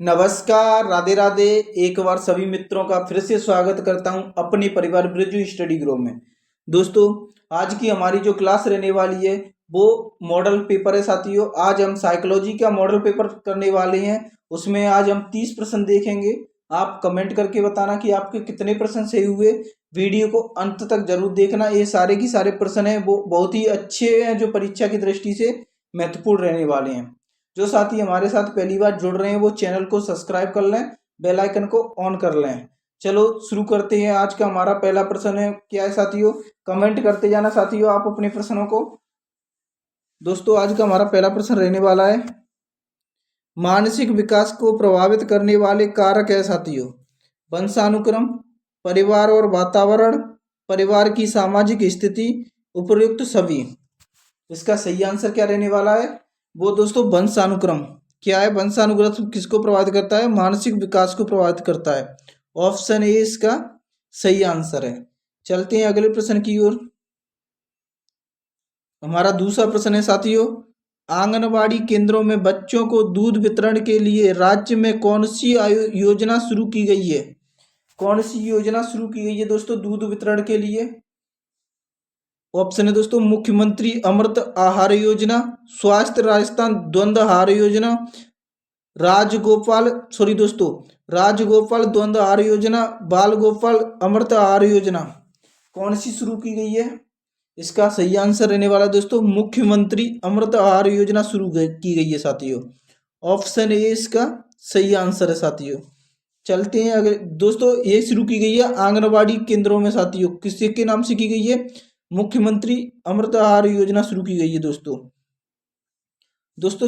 नमस्कार, राधे राधे। एक बार सभी मित्रों का फिर से स्वागत करता हूं अपने परिवार ब्रिज स्टडी ग्रुप में। दोस्तों, आज की हमारी जो क्लास रहने वाली है वो मॉडल पेपर है साथियों। आज हम साइकोलॉजी का मॉडल पेपर करने वाले हैं। उसमें आज हम 30 प्रश्न देखेंगे। आप कमेंट करके बताना कि आपके कितने प्रश्न सही हुए। वीडियो को अंत तक जरूर देखना। ये सारे की सारे प्रश्न हैं वो बहुत ही अच्छे हैं, जो परीक्षा की दृष्टि से महत्वपूर्ण रहने वाले हैं। जो साथी हमारे साथ पहली बार जुड़ रहे हैं वो चैनल को सब्सक्राइब कर लें, बेल आइकन को ऑन कर लें। चलो शुरू करते हैं। आज का हमारा पहला प्रश्न है, क्या है साथियों? कमेंट करते जाना साथियों आप अपने प्रश्नों को। दोस्तों, आज का हमारा पहला प्रश्न रहने वाला है, मानसिक विकास को प्रभावित करने वाले कारक है साथियों। वंशानुक्रम, परिवार और वातावरण, परिवार की सामाजिक स्थिति, उपयुक्त सभी। इसका सही आंसर क्या रहने वाला है? वो दोस्तों वंशानुक्रम। क्या है? वंशानुक्रम किसको प्रभावित करता है? मानसिक विकास को प्रभावित करता है। ऑप्शन ए इसका सही आंसर है। चलते हैं अगले प्रश्न की ओर। हमारा दूसरा प्रश्न है साथियों, आंगनबाड़ी केंद्रों में बच्चों को दूध वितरण के लिए राज्य में कौन सी योजना शुरू की गई है? कौन सी योजना शुरू की गई है दोस्तों दूध वितरण के लिए? ऑप्शन है दोस्तों, मुख्यमंत्री अमृत आहार योजना, स्वास्थ्य राजस्थान द्वंद्व आहार योजना, राजगोपाल द्वंद्व आहार योजना, बाल गोपाल अमृत आहार योजना। कौन सी शुरू की गई है? इसका सही आंसर रहने वाला दोस्तों, मुख्यमंत्री अमृत आहार योजना शुरू की गई है साथियों। ऑप्शन ए इसका सही आंसर है साथियों। चलते हैं अगर दोस्तों, ये शुरू की गई है आंगनबाड़ी केंद्रों में साथियों। किसके के नाम से की गई है? मुख्यमंत्री अमृत आहार योजना शुरू की गई है दोस्तों।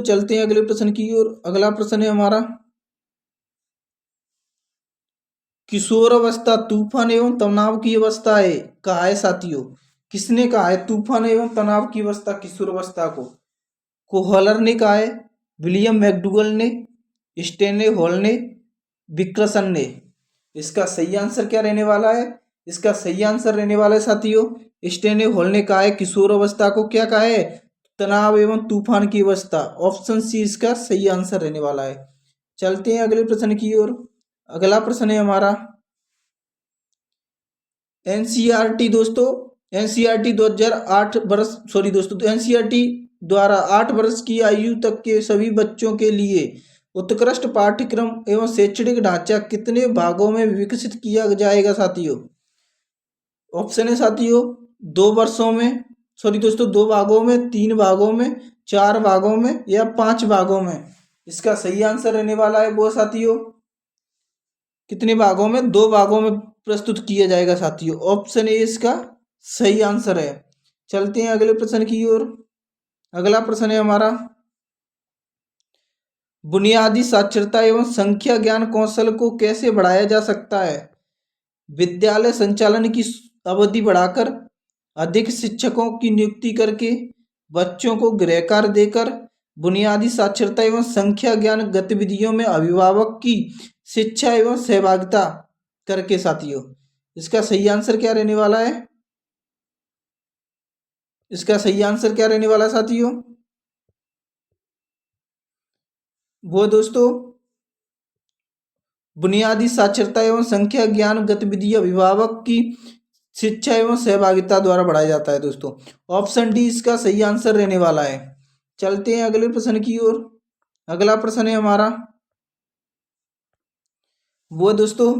चलते हैं अगले प्रश्न की ओर। अगला प्रश्न है हमारा, किशोर अवस्था तूफान एवं तनाव की अवस्था है, कहा है साथियों। किसने कहा है तूफान एवं तनाव की अवस्था किशोर अवस्था को? कोहलर ने कहा है, विलियम मैकडूगल ने, स्टेनले हॉल ने, विक्रसन ने। इसका सही आंसर क्या रहने वाला है? इसका सही आंसर रहने वाला है साथियों, स्टेनले हॉल ने कहा है किशोर अवस्था को क्या कहा है? तनाव एवं तूफान की अवस्था। ऑप्शन सी इसका सही आंसर रहने वाला है। चलते हैं अगले प्रश्न की ओर। अगला प्रश्न है हमारा, एनसीईआरटी दोस्तों, एनसीईआरटी 2008 वर्ष सॉरी दोस्तों एनसीईआरटी द्वारा 8 वर्ष की आयु तक के सभी बच्चों के लिए उत्कृष्ट पाठ्यक्रम एवं शैक्षणिक ढांचा कितने भागों में विकसित किया जाएगा साथियों? ऑप्शन है साथियों, 2 वर्षों में, सॉरी दोस्तों 2 भागों में, 3 भागों में, 4 भागों में या 5 भागों में। इसका सही आंसर रहने वाला है वो साथियों, कितने भागों में? 2 भागों में प्रस्तुत किया जाएगा साथियों। ऑप्शन ए इसका सही आंसर है। चलते हैं अगले प्रश्न की ओर। अगला प्रश्न है हमारा, बुनियादी साक्षरता एवं संख्या ज्ञान कौशल को कैसे बढ़ाया जा सकता है? विद्यालय संचालन की अवधि बढ़ाकर, अधिक शिक्षकों की नियुक्ति करके, बच्चों को गृह कार्य देकर, बुनियादी साक्षरता एवं संख्या ज्ञान गतिविधियों में अभिभावक की शिक्षा एवं सहभागिता करके साथियों। इसका सही आंसर क्या रहने वाला है? इसका सही आंसर क्या रहने वाला है साथियों? वो दोस्तों बुनियादी साक्षरता एवं संख्या ज्ञान गतिविधि अभिभावक की शिक्षा एवं सहभागिता द्वारा बढ़ाया जाता है दोस्तों। ऑप्शन डी इसका सही आंसर रहने वाला है। चलते हैं अगले प्रश्न की ओर। अगला प्रश्न है हमारा, वो दोस्तों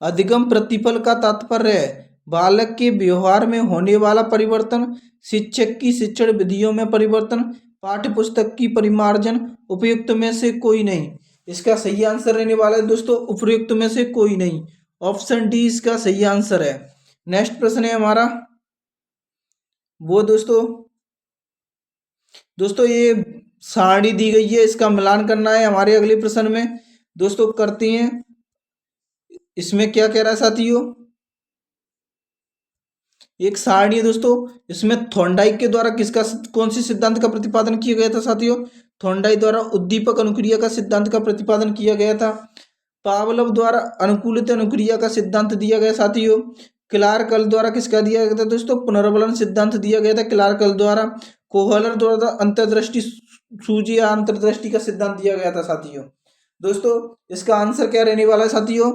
अधिगम प्रतिफल का तात्पर्य है बालक के व्यवहार में होने वाला परिवर्तन, शिक्षक की शिक्षण विधियों में परिवर्तन, पाठ्य पुस्तक की परिमार्जन, उपयुक्त में से कोई नहीं। इसका सही आंसर रहने वाला है दोस्तों, उपयुक्त में से कोई नहीं। ऑप्शन डी इसका सही आंसर है। नेक्स्ट प्रश्न है हमारा, वो दोस्तों ये सारणी दी गई है, इसका मिलान करना है हमारे अगले प्रश्न में दोस्तों। करते हैं, इसमें क्या कह रहा है साथियों? एक सारणी है दोस्तों, इसमें थॉर्नडाइक के द्वारा कौन सी सिद्धांत का प्रतिपादन किया गया था साथियों? थॉर्नडाइक द्वारा उद्दीपक अनुक्रिया का सिद्धांत का प्रतिपादन किया गया था। पावलोव द्वारा अनुकूलित अनुक्रिया का सिद्धांत दिया गया साथियों। क्लार्कल द्वारा किसका दिया गया था दोस्तों? पुनर्वलन सिद्धांत दिया गया था क्लार्कल द्वारा। कोहलर द्वारा अंतर्दृष्टि सूझी या अंतर्दृष्टि का सिद्धांत दिया गया था साथियों। दोस्तों इसका आंसर क्या रहने वाला है साथियों?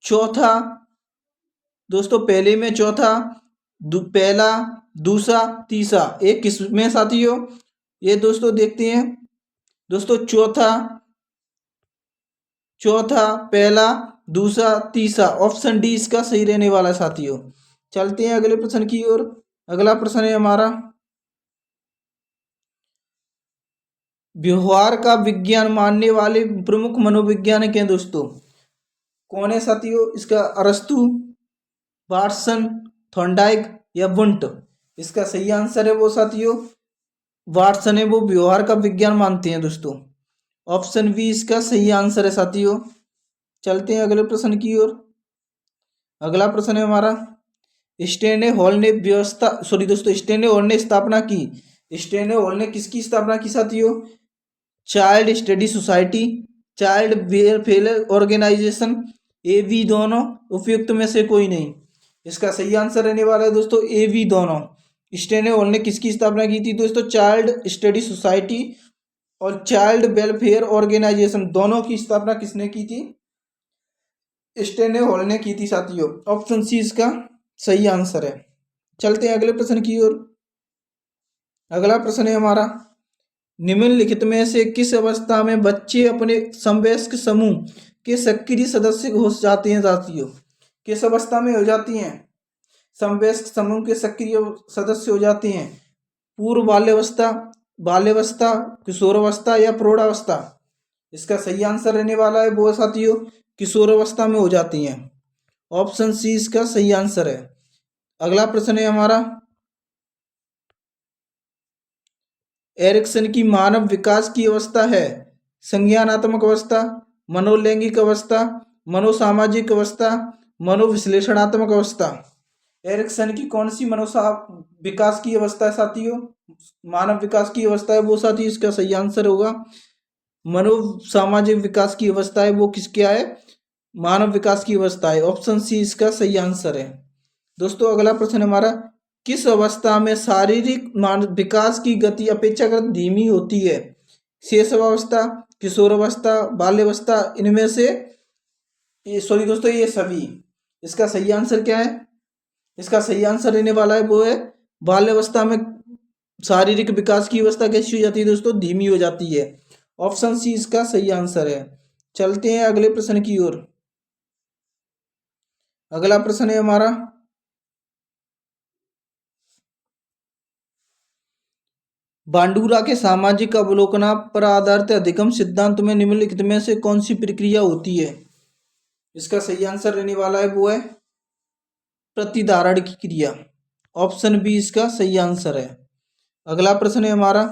चौथा। दोस्तों पहले में चौथा, पहला, दूसरा, तीसरा, एक किस में साथियों? ये दोस्तों देखते हैं। दोस्तों चौथा, पहला, दूसरा, तीसरा, ऑप्शन डी इसका सही रहने वाला है साथियों। चलते हैं अगले प्रश्न की ओर। अगला प्रश्न है हमारा, व्यवहार का विज्ञान मानने वाले प्रमुख मनोवैज्ञानिक हैं दोस्तों। कौन है साथियों? इसका अरस्तु, वाटसन, थॉर्नडाइक या वुंट। इसका सही आंसर है वो साथियों वाटसन है, वो व्यवहार का विज्ञान मानते हैं दोस्तों। ऑप्शन बी इसका सही आंसर है साथियों। चलते हैं अगले प्रश्न की ओर। अगला प्रश्न है हमारा, स्टेने हॉल ने स्टेने हॉल ने स्थापना की। स्टेने हॉल ने किसकी स्थापना की साथियों? Child study society, child welfare organisation, A B दोनों, उपयुक्त में से कोई नहीं। इसका सही आंसर रहने वाला है दोस्तों ए बी दोनों। स्टेने हॉल ने किसकी स्थापना की थी दोस्तों? चाइल्ड स्टडी सोसाइटी और चाइल्ड वेलफेयर ऑर्गेनाइजेशन, दोनों की स्थापना किसने की थी? स्टेने हॉल ने की थी साथियों। ऑप्शन सी इसका सही आंसर है। चलते हैं अगले प्रश्न की ओर। अगला प्रश्न है हमारा, निम्नलिखित में से किस अवस्था में बच्चे अपने समवयस्क समूह के सक्रिय सदस्य हो जाते हैं साथियों? किस अवस्था में हो जाती हैं समवयस्क समूह के सक्रिय सदस्य हो जाते हैं? पूर्व बाल्यावस्था, बाल्यावस्था, किशोरावस्था या प्रौढ़ावस्था। इसका सही आंसर रहने वाला है वो साथियों किशोरावस्था में हो जाती हैं। ऑप्शन सी इसका सही आंसर है। अगला प्रश्न है हमारा, एरिक्सन की मानव विकास की अवस्था है संज्ञानात्मक अवस्था, मनोलैंगिक अवस्था, मनोसामाजिक अवस्था, मनोविश्लेषणात्मक अवस्था। एरिक्सन की कौन सी विकास की अवस्था है साथियों? मानव विकास की अवस्था है वो साथियों इसका सही आंसर होगा मनो सामाजिक विकास की अवस्था है वो किसके है? मानव विकास की अवस्था है। ऑप्शन सी इसका सही आंसर है। दोस्तों अगला प्रश्न हमारा, किस अवस्था में शारीरिक विकास की गति अपेक्षाकृत धीमी होती है? शैशवावस्था, किशोरावस्था, बाल्यावस्था, इनमें से सॉरी दोस्तों ये सभी। इसका सही आंसर क्या है? इसका सही आंसर रहने वाला है वो है बाल्यावस्था में शारीरिक विकास की अवस्था कैसी हो जाती है दोस्तों? धीमी हो जाती है। ऑप्शन सी इसका सही आंसर है। चलते हैं अगले प्रश्न की ओर। अगला प्रश्न है हमारा, बांडुरा के सामाजिक अवलोकन पर आधारित अधिगम सिद्धांत में निम्नलिखित में से कौन सी प्रक्रिया होती है? इसका सही आंसर रहने वाला है वो है प्रतिधारण की क्रिया। ऑप्शन बी इसका सही आंसर है। अगला प्रश्न है हमारा,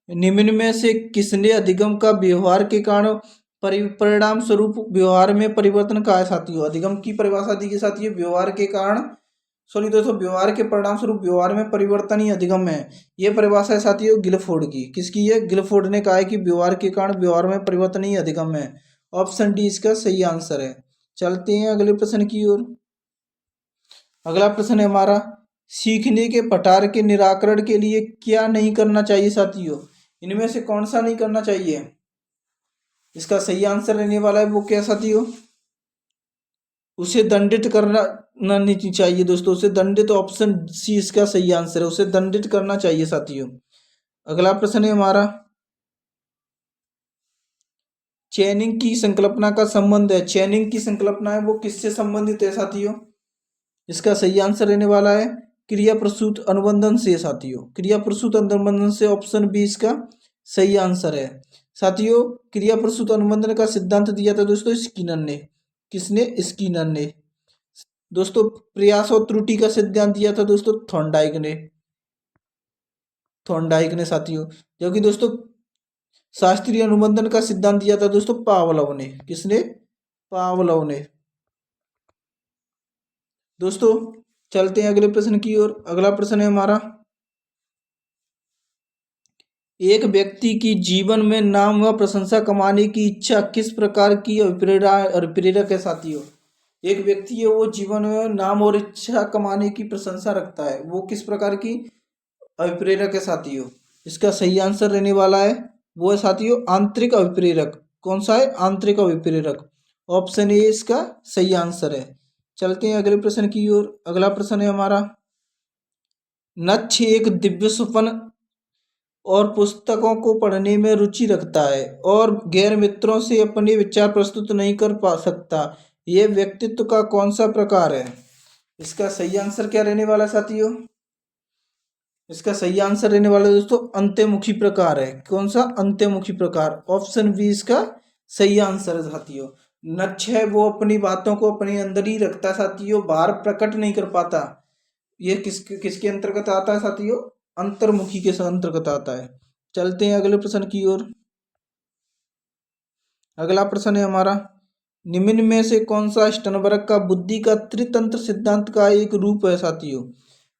निम्न में से किसने अधिगम का व्यवहार के कारण परिणाम स्वरूप व्यवहार में परिवर्तन कहा है साथियों? अधिगम की परिभाषा दी गई साथियों व्यवहार के कारण सॉरी दोस्तों व्यवहार के परिणाम स्वरूप व्यवहार में परिवर्तन ही अधिगम है। ये परिभाषा है साथियों गिलफोर्ड की। किसकी है? गिलफोर्ड ने कहा है कि व्यवहार के कारण व्यवहार में परिवर्तन ही अधिगम है। ऑप्शन डी इसका सही आंसर है। चलते हैं अगले प्रश्न की ओर। अगला प्रश्न है हमारा, सीखने के पठार के निराकरण के लिए क्या नहीं करना चाहिए साथियों? इनमें से कौन सा नहीं करना चाहिए? इसका सही आंसर रहने वाला है वो क्या साथियों? उसे दंडित करना नहीं चाहिए दोस्तों, उसे दंडित। ऑप्शन सी इसका सही आंसर है, उसे दंडित करना चाहिए साथियों। अगला प्रश्न है हमारा, चेनिंग की संकल्पना का संबंध है। चेनिंग की संकल्पना है वो किससे संबंधित है साथियों? इसका सही आंसर रहने वाला है क्रिया प्रसूत अनुबंधन से साथियों, क्रिया प्रसूत अनुबंधन से। ऑप्शन बी इसका सही आंसर है साथियों। क्रिया प्रसूत अनुबंधन का सिद्धांत दिया था दोस्तों स्किनर ने। किसने? स्किनर ने। दोस्तों प्रयास और त्रुटि का सिद्धांत दिया था दोस्तों थॉर्नडाइक ने। थॉर्नडाइक ने साथियों। जबकि दोस्तों शास्त्रीय अनुबंधन का सिद्धांत दिया था दोस्तों पावलोव ने। किसने? पावलोव ने। दोस्तों चलते हैं अगले प्रश्न की ओर। अगला प्रश्न है हमारा, एक व्यक्ति की जीवन में नाम व प्रशंसा कमाने की इच्छा किस प्रकार की प्रेरक है साथियों? एक व्यक्ति है वो जीवन में नाम और इच्छा कमाने की प्रशंसा रखता है, वो किस प्रकार की अभिप्रेरक है साथियों? इसका सही आंसर रहने वाला है वो है साथियों आंतरिक अभिप्रेरक। कौन सा है? आंतरिक अभिप्रेरक। ऑप्शन ए इसका सही आंसर है। चलते हैं अगले प्रश्न की ओर। अगला प्रश्न है हमारा, नक्ष एक दिव्य स्वप्न और पुस्तकों को पढ़ने में रुचि रखता है और गैर मित्रों से अपने विचार प्रस्तुत नहीं कर पा सकता। यह व्यक्तित्व का कौन सा प्रकार है? इसका सही आंसर क्या रहने वाला है साथियों? इसका सही आंसर रहने वाला है दोस्तों अंत्यमुखी प्रकार है। कौन सा? अंत्यमुखी प्रकार। ऑप्शन बी इसका सही आंसर है साथियों। नक्ष है वो अपनी बातों को अपने अंदर ही रखता है साथियों, बाहर प्रकट नहीं कर पाता। ये किसके अंतर्गत आता है साथियों? अंतर्मुखी के अंतर्गत आता है। चलते हैं अगले प्रश्न की ओर। अगला प्रश्न है हमारा, निम्न में से कौन सा स्टर्नबर्ग का बुद्धि का त्रितंत्र सिद्धांत का एक रूप है साथियों?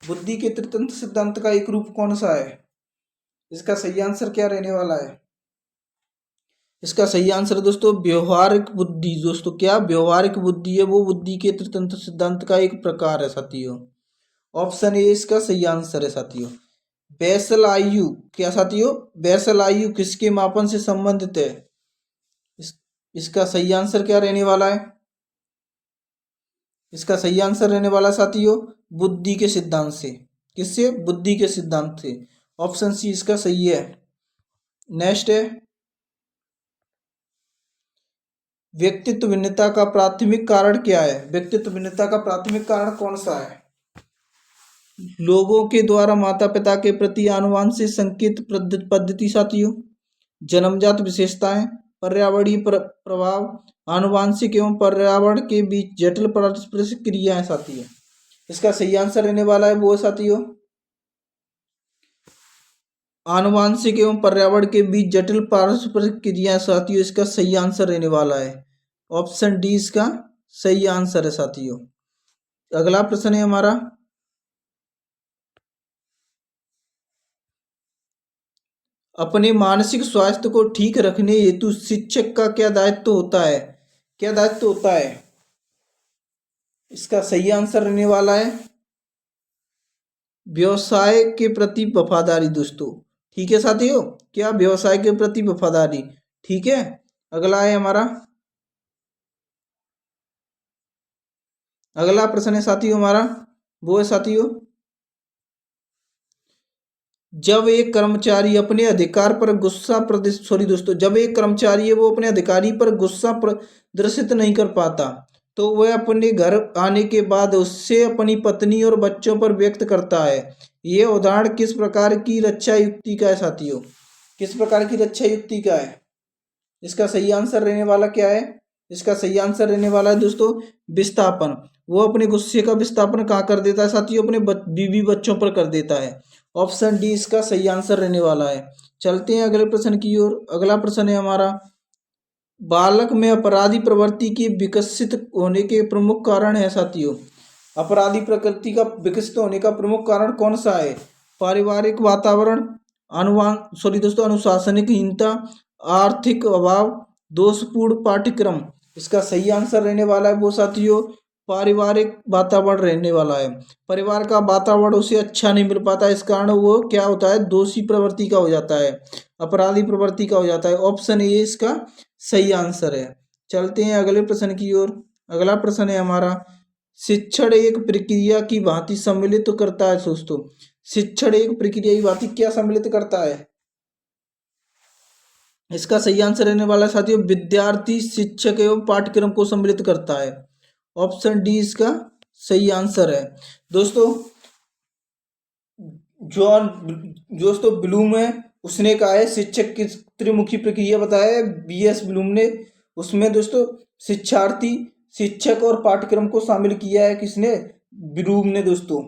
बुद्धि के त्रितंत्र सिद्धांत का एक रूप कौन सा है? इसका सही आंसर क्या रहने वाला है? इसका सही आंसर दोस्तों व्यवहारिक बुद्धि। दोस्तों क्या व्यवहारिक बुद्धि है वो बुद्धि के त्रितंत्र सिद्धांत का एक प्रकार है साथियों। ऑप्शन ए इसका सही आंसर है साथियों। बेसल आयु क्या साथियों? बेसल आयु किसके मापन से संबंधित है? इस, इसका सही आंसर क्या रहने वाला है? इसका सही आंसर रहने वाला साथियों बुद्धि के सिद्धांत से। किससे? बुद्धि के सिद्धांत से। ऑप्शन सी इसका सही है। नेक्स्ट है, व्यक्तित्व भिन्नता का प्राथमिक कारण क्या है? व्यक्तित्व भिन्नता का प्राथमिक कारण कौन सा है? लोगों के द्वारा माता पिता के प्रति आनुवंशिक संकेत पद्धति साथियों, जन्मजात विशेषताएं, पर्यावरणीय प्रभाव, आनुवंशिक एवं पर्यावरण के बीच जटिल पारस्परिक क्रियाएं साथियों। इसका सही आंसर रहने वाला है वो साथियों आनुवंशिक एवं पर्यावरण के बीच जटिल पारस्परिक क्रियाएं साथियों। इसका सही आंसर रहने वाला है ऑप्शन डी इसका सही आंसर है साथियों। अगला प्रश्न है हमारा, अपने मानसिक स्वास्थ्य को ठीक रखने हेतु शिक्षक का क्या दायित्व होता है? क्या दायित्व होता है? इसका सही आंसर रहने वाला है व्यवसाय के प्रति वफादारी। दोस्तों ठीक है साथियों, क्या? व्यवसाय के प्रति वफादारी। ठीक है। अगला है हमारा, अगला प्रश्न है साथियों हमारा, वो है साथियों, जब एक कर्मचारी अपने अधिकार पर गुस्सा प्रदर्शित सॉरी दोस्तों जब एक कर्मचारी है वो अपने अधिकारी पर गुस्सा प्रदर्शित नहीं कर पाता तो वह अपने घर आने के बाद उससे अपनी पत्नी और बच्चों पर व्यक्त करता है। यह उदाहरण किस प्रकार की रक्षा युक्ति का है साथियों? किस प्रकार की रक्षा युक्ति का है? इसका सही आंसर रहने वाला क्या है? इसका सही आंसर रहने वाला है दोस्तों विस्थापन। वो अपने गुस्से का विस्थापन कहाँ कर देता है साथियों? अपने बीवी बच्चों पर कर देता है। ऑप्शन डी इसका सही आंसर रहने वाला है। चलते हैं अगले प्रश्न की ओर। अगला प्रश्न है हमारा, बालक में अपराधी प्रवृत्ति के विकसित होने के प्रमुख कारण है साथियों। अपराधी प्रकृति का विकसित होने का प्रमुख कारण कौन सा है? पारिवारिक वातावरण, अनुशासनहीनता, आर्थिक अभाव, दोषपूर्ण पाठ्यक्रम। इसका सही आंसर रहने वाला है वो साथियों पारिवारिक वातावरण रहने वाला है। परिवार का वातावरण उसे अच्छा नहीं मिल पाता, इस कारण वो क्या होता है? दोषी प्रवृत्ति का हो जाता है, अपराधी प्रवृत्ति का हो जाता है। ऑप्शन ए इसका सही आंसर है। चलते हैं अगले प्रश्न की ओर। अगला प्रश्न है हमारा, शिक्षण एक प्रक्रिया की भांति सम्मिलित करता है दोस्तों। शिक्षण एक प्रक्रिया की भांति क्या सम्मिलित करता है? इसका सही आंसर रहने वाला साथियों विद्यार्थी, शिक्षक एवं पाठ्यक्रम को सम्मिलित करता है। ऑप्शन डी इसका सही आंसर है। दोस्तों जॉन दोस्तों ब्लूम है उसने कहा है शिक्षक की त्रिमुखी प्रक्रिया बताया है बीएस ब्लूम ने। उसमें दोस्तों शिक्षार्थी, शिक्षक और पाठ्यक्रम को शामिल किया है। किसने? ब्लूम ने। दोस्तों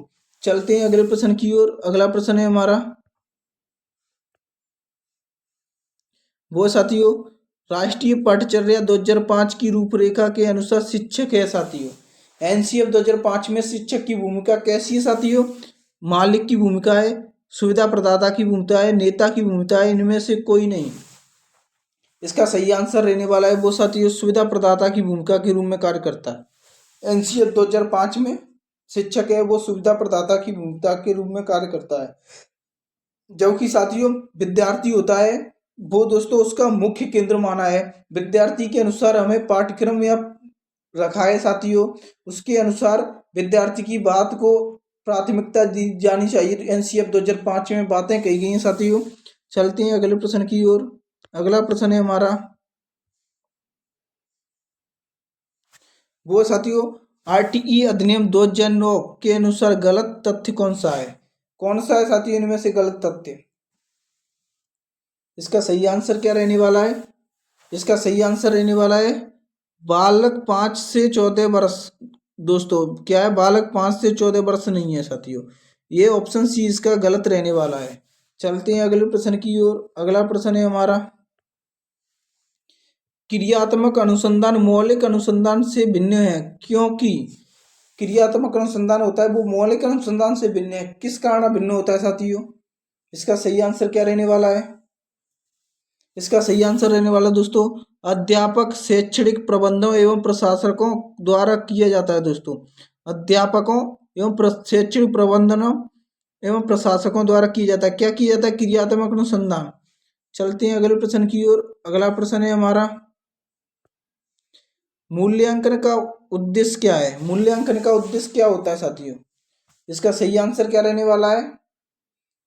चलते हैं अगले प्रश्न की ओर। अगला प्रश्न है हमारा, वो साथियों राष्ट्रीय पाठ्यचर्या 2005 की रूपरेखा के अनुसार शिक्षक है साथियों। एनसीएफ 2005 में शिक्षक की भूमिका कैसी है साथियों? मालिक की भूमिका है, सुविधा प्रदाता की भूमिका है, नेता की भूमिका है, इनमें से कोई नहीं। इसका सही आंसर रहने वाला है वो साथियों सुविधा प्रदाता की भूमिका के रूप में कार्य करता है। एनसीएफ 2005 में शिक्षक है वो सुविधा प्रदाता की भूमिका के रूप में कार्य करता है, जबकि साथियों विद्यार्थी होता है वो दोस्तों उसका मुख्य केंद्र माना है। विद्यार्थी के अनुसार हमें पाठ्यक्रम या रखा है साथियों, उसके अनुसार विद्यार्थी की बात को प्राथमिकता दी जानी चाहिए। तो एनसीएफ 2005 में बातें कही गई हैं साथियों। चलते हैं अगले प्रश्न की ओर। अगला प्रश्न है हमारा, वो साथियों आरटीई अधिनियम 2009 के अनुसार गलत तथ्य कौन सा है? कौन सा है साथियों इनमें से गलत तथ्य? इसका सही आंसर क्या रहने वाला है? इसका सही आंसर रहने वाला है बालक 5 से 14 वर्ष। दोस्तों क्या है, बालक 5 से 14 वर्ष नहीं है साथियों। ये ऑप्शन सी इसका गलत रहने वाला है। चलते हैं अगले प्रश्न की ओर। अगला प्रश्न है हमारा, क्रियात्मक अनुसंधान मौलिक अनुसंधान से भिन्न है क्योंकि क्रियात्मक अनुसंधान होता है वो मौलिक अनुसंधान से भिन्न है, किस कारण भिन्न होता है साथियों? इसका सही आंसर क्या रहने वाला है? इसका सही आंसर रहने वाला दोस्तों अध्यापक शैक्षणिक प्रबंधकों एवं प्रशासकों द्वारा किया जाता है। दोस्तों अध्यापकों एवं शैक्षणिक प्रबंधनों एवं प्रशासकों द्वारा किया जाता है। क्या किया जाता है? क्रियात्मक अनुसंधान। चलते हैं अगले प्रश्न की ओर। अगला प्रश्न है हमारा, मूल्यांकन का उद्देश्य क्या है? मूल्यांकन का उद्देश्य क्या होता है साथियों? इसका सही आंसर क्या रहने वाला है?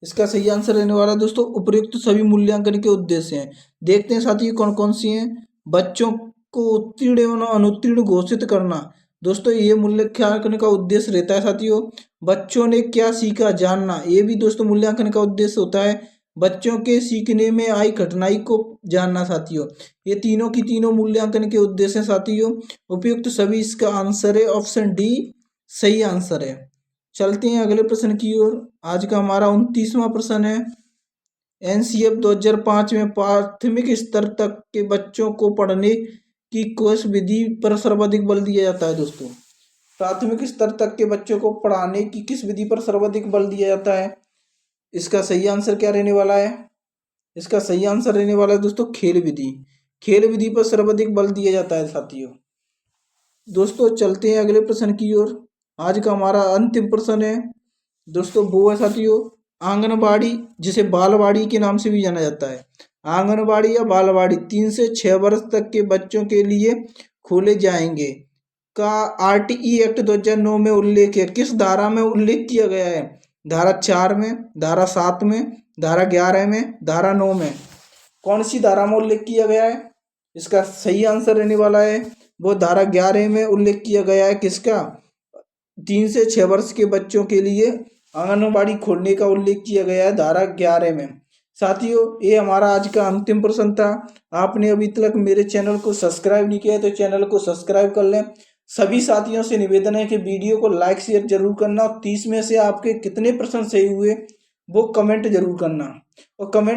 इसका सही आंसर रहने वाला है दोस्तों उपयुक्त सभी मूल्यांकन के उद्देश्य हैं। देखते हैं साथियों कौन कौन सी हैं। बच्चों को उत्तीर्ण एवं अनुत्तीर्ण घोषित करना। दोस्तों ये मूल्यांकन का उद्देश्य रहता है साथियों। बच्चों ने क्या सीखा जानना, ये भी दोस्तों मूल्यांकन का उद्देश्य होता है। बच्चों के सीखने में आई कठिनाई को जानना साथियों, ये तीनों की तीनों मूल्यांकन के उद्देश्य हैं साथियों। उपयुक्त सभी इसका आंसर है ऑप्शन डी सही आंसर है। चलते हैं अगले प्रश्न की ओर। आज का हमारा 29वां प्रश्न है, एनसीएफ 2005 में प्राथमिक स्तर तक के बच्चों को पढ़ने की किस विधि पर सर्वाधिक बल दिया जाता है? दोस्तों प्राथमिक स्तर तक के बच्चों को पढ़ाने की किस विधि पर सर्वाधिक बल दिया जाता है? इसका सही आंसर क्या रहने वाला है? इसका सही आंसर रहने वाला है दोस्तों खेल विधि। खेल विधि पर सर्वाधिक बल दिया जाता है साथियों। दोस्तों चलते हैं अगले प्रश्न की ओर। आज का हमारा अंतिम प्रश्न है दोस्तों, वो है साथियों आंगनबाड़ी, जिसे बालवाड़ी के नाम से भी जाना जाता है। आंगनबाड़ी या बालवाड़ी 3 से 6 वर्ष तक के बच्चों के लिए खोले जाएंगे का आरटीई एक्ट 2009 में उल्लेख है। किस धारा में उल्लेख किया गया है? धारा 4 में, धारा 7 में, धारा 11 में, धारा 9 में। कौन सी धारा में उल्लेख किया गया है? इसका सही आंसर रहने वाला है वो धारा 11 में उल्लेख किया गया है। किसका? 3 से 6 वर्ष के बच्चों के लिए आंगनबाड़ी खोलने का उल्लेख किया गया है धारा 11 में। साथियों ये हमारा आज का अंतिम प्रश्न था। आपने अभी तक मेरे चैनल को सब्सक्राइब नहीं किया है तो चैनल को सब्सक्राइब कर लें। सभी साथियों से निवेदन है कि वीडियो को लाइक शेयर जरूर करना और 30 में से आपके कितने प्रश्न सही हुए वो कमेंट जरूर करना। और कमेंट